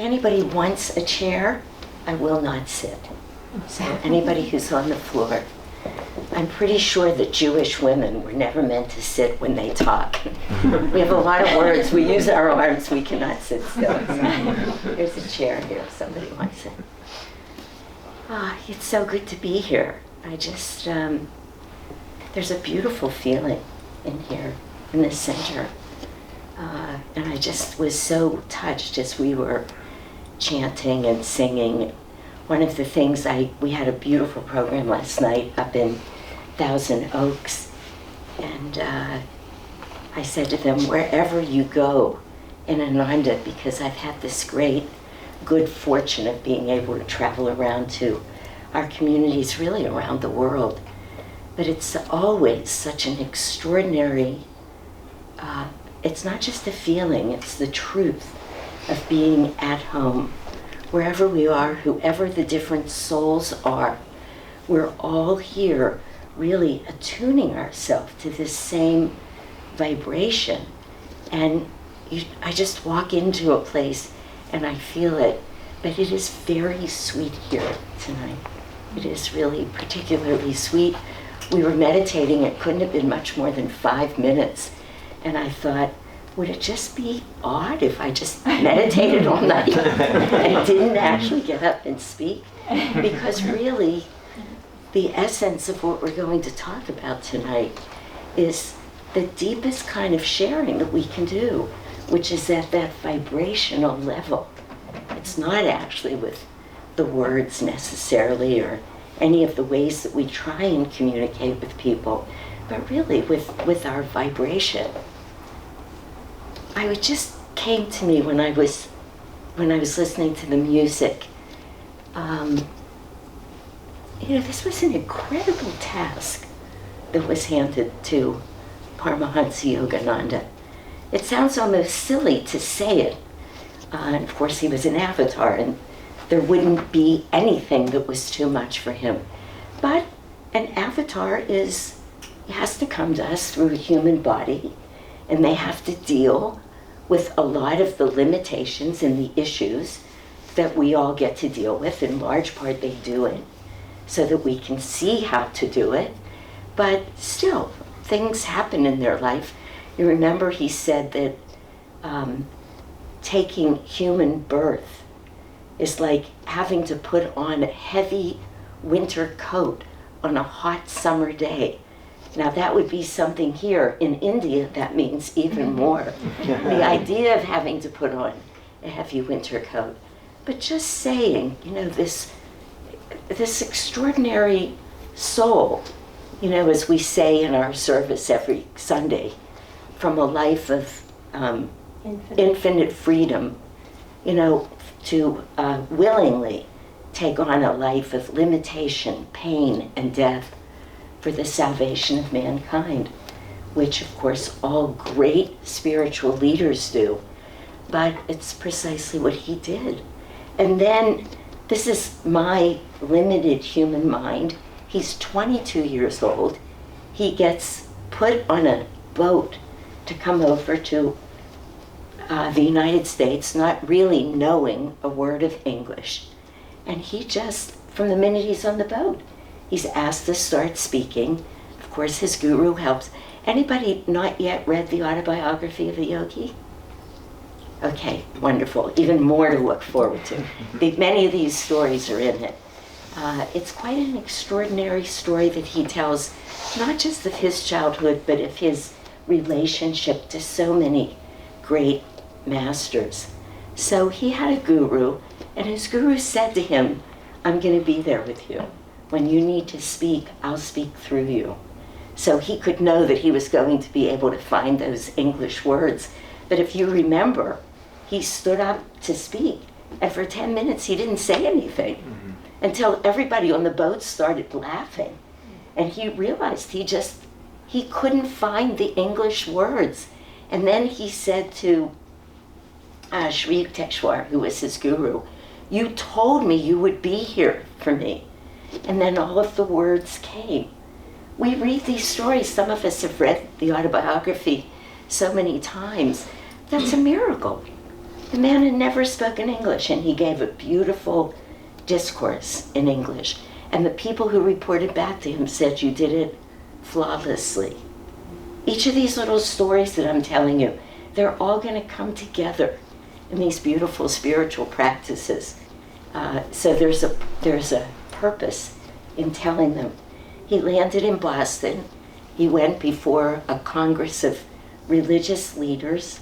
anybody wants a chair, I will not sit. So anybody who's on the floor, I'm pretty sure that Jewish women were never meant to sit when they talk. We have a lot of words. We use our arms. We cannot sit still. So there's a chair here if somebody wants it. It's so good to be here. I just, there's a beautiful feeling in here, in the center. And I just was so touched as we were chanting and singing. One of the things we had a beautiful program last night up in Thousand Oaks, and I said to them, wherever you go in Ananda, because I've had this great good fortune of being able to travel around to our communities really around the world, but it's always such an extraordinary, it's not just a feeling, it's the truth of being at home. Wherever we are, whoever the different souls are, we're all here really attuning ourselves to this same vibration. And I just walk into a place and I feel it, but it is very sweet here tonight. It is really particularly sweet. We were meditating, it couldn't have been much more than 5 minutes, and I thought, would it just be odd if I just meditated all night and didn't actually get up and speak? Because really, the essence of what we're going to talk about tonight is the deepest kind of sharing that we can do, which is at that vibrational level. It's not actually with the words necessarily or any of the ways that we try and communicate with people, but really with our vibration. It just came to me when I was listening to the music. This was an incredible task that was handed to Paramahansa Yogananda. It sounds almost silly to say it. And of course, he was an avatar, and there wouldn't be anything that was too much for him. But an avatar has to come to us through a human body, and they have to deal with a lot of the limitations and the issues that we all get to deal with. In large part, they do it so that we can see how to do it. But still, things happen in their life. You remember he said that taking human birth is like having to put on a heavy winter coat on a hot summer day. Now that would be something here. In India, that means even more. The idea of having to put on a heavy winter coat. But just saying, this extraordinary soul, as we say in our service every Sunday, from a life of infinite freedom, to willingly take on a life of limitation, pain, and death for the salvation of mankind, which of course all great spiritual leaders do, but it's precisely what he did. And then, this is my limited human mind, he's 22 years old, he gets put on a boat to come over to the United States, not really knowing a word of English. And he just, from the minute he's on the boat, he's asked to start speaking. Of course, his guru helps. Anybody not yet read the autobiography of a yogi? Okay, wonderful. Even more to look forward to. Many of these stories are in it. It's quite an extraordinary story that he tells, not just of his childhood, but of his relationship to so many great masters. So he had a guru, and his guru said to him, I'm going to be there with you. When you need to speak, I'll speak through you. So he could know that he was going to be able to find those English words. But if you remember, he stood up to speak, and for 10 minutes he didn't say anything until everybody on the boat started laughing. And he realized he couldn't find the English words. And then he said to Sri Yukteswar, who was his guru, you told me you would be here for me. And then all of the words came. We read these stories, some of us have read the autobiography so many times. That's a miracle. The man had never spoken English, and he gave a beautiful discourse in English. And the people who reported back to him said, you did it flawlessly. Each of these little stories that I'm telling you, they're all going to come together in these beautiful spiritual practices. So there's a purpose in telling them. He landed in Boston. He went before a congress of religious leaders,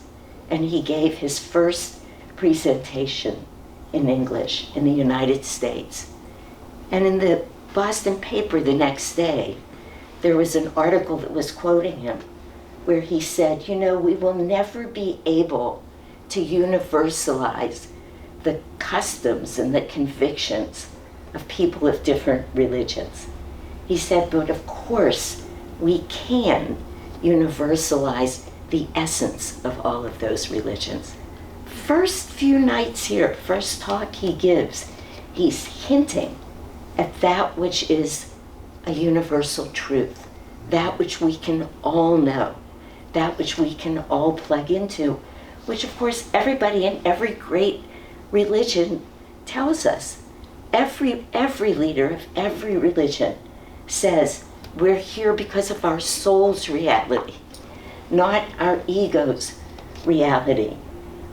and he gave his first presentation in English in the United States. And in the Boston paper the next day, there was an article that was quoting him, where he said, you know, we will never be able to universalize the customs and the convictions of people of different religions. He said, but of course, we can universalize the essence of all of those religions. First few nights here, first talk he gives, he's hinting at that which is a universal truth, that which we can all know, that which we can all plug into, which of course everybody in every great religion tells us. Every leader of every religion says we're here because of our soul's reality, not our ego's reality.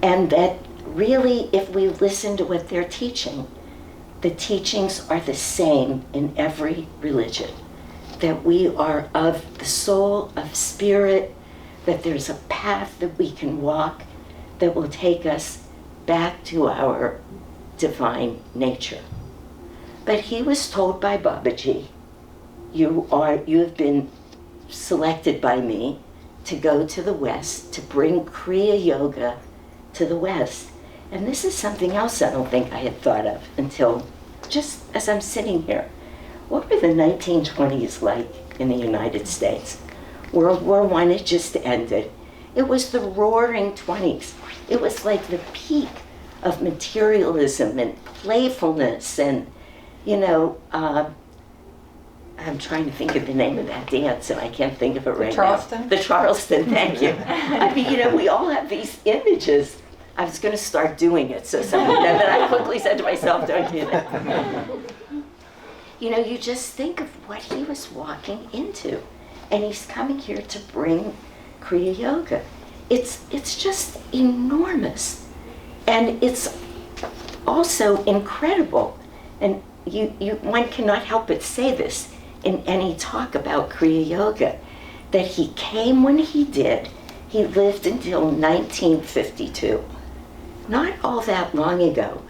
And that really, if we listen to what they're teaching, the teachings are the same in every religion. That we are of the soul, of spirit, that there's a path that we can walk that will take us back to our divine nature. But he was told by Babaji, you have been selected by me to go to the West, to bring Kriya Yoga to the West. And this is something else I don't think I had thought of until just as I'm sitting here. What were the 1920s like in the United States? World War I had just ended. It was the roaring 20s. It was like the peak of materialism and playfulness and, you know, I'm trying to think of the name of that dance, and I can't think of it right Charleston? now. The Charleston, thank you. I mean, you know, we all have these images. I was going to start doing it, so someone, then I quickly said to myself, don't do that. You know, you just think of what he was walking into, and he's coming here to bring Kriya Yoga. It's just enormous, and it's also incredible. And one cannot help but say this in any talk about Kriya Yoga, that he came when he did. He lived until 1952. Not all that long ago.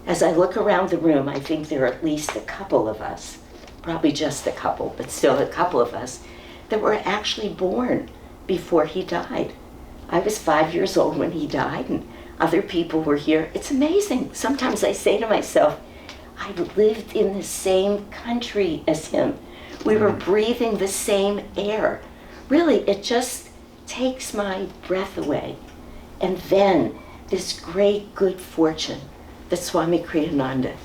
As I look around the room, I think there are at least a couple of us, probably just a couple, but still a couple of us, that were actually born before he died. I was 5 years old when he died, and other people were here. It's amazing. Sometimes I say to myself, I lived in the same country as him. We were breathing the same air. Really, it just takes my breath away. And then this great good fortune that Swami Kriyananda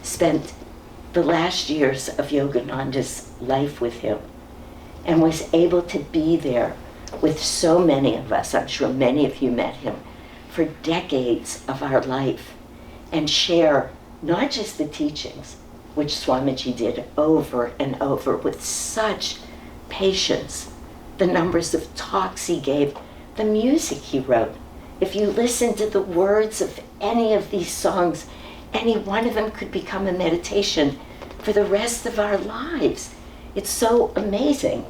spent the last years of Yogananda's life with him and was able to be there with so many of us. I'm sure many of you met him for decades of our life and share not just the teachings, which Swamiji did over and over with such patience, the numbers of talks he gave, the music he wrote. If you listen to the words of any of these songs, any one of them could become a meditation for the rest of our lives. It's so amazing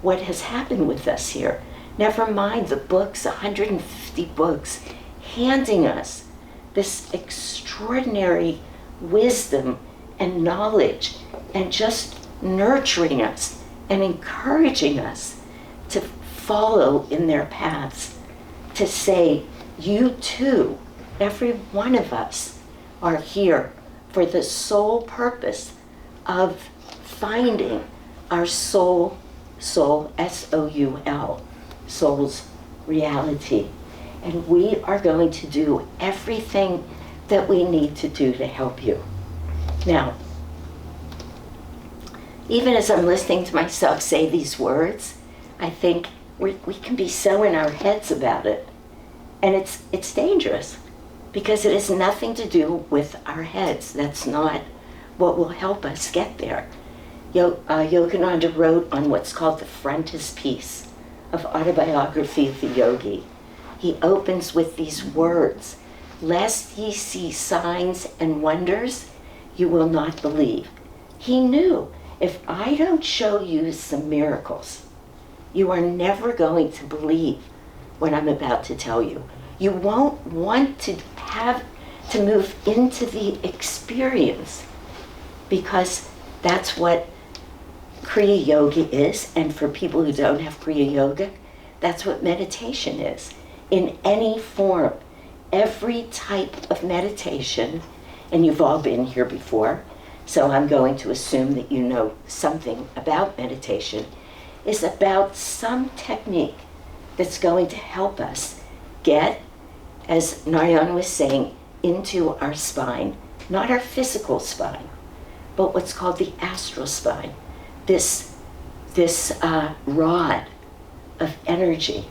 what has happened with us here. Never mind the books, 150 books, handing us this extraordinary wisdom and knowledge and just nurturing us and encouraging us to follow in their paths, to say, you too, every one of us are here for the sole purpose of finding our soul, S-O-U-L, soul's reality. And we are going to do everything that we need to do to help you. Now, even as I'm listening to myself say these words, I think we can be so in our heads about it. And it's dangerous, because it has nothing to do with our heads. That's not what will help us get there. Yogananda wrote on what's called the frontispiece of Autobiography of the Yogi. He opens with these words, "Lest ye see signs and wonders, you will not believe." He knew, if I don't show you some miracles, you are never going to believe what I'm about to tell you. You won't want to have to move into the experience, because that's what Kriya Yoga is. And for people who don't have Kriya Yoga, that's what meditation is. In any form, every type of meditation, and you've all been here before, so I'm going to assume that you know something about meditation, is about some technique that's going to help us get, as Narayana was saying, into our spine. Not our physical spine, but what's called the astral spine. This rod of energy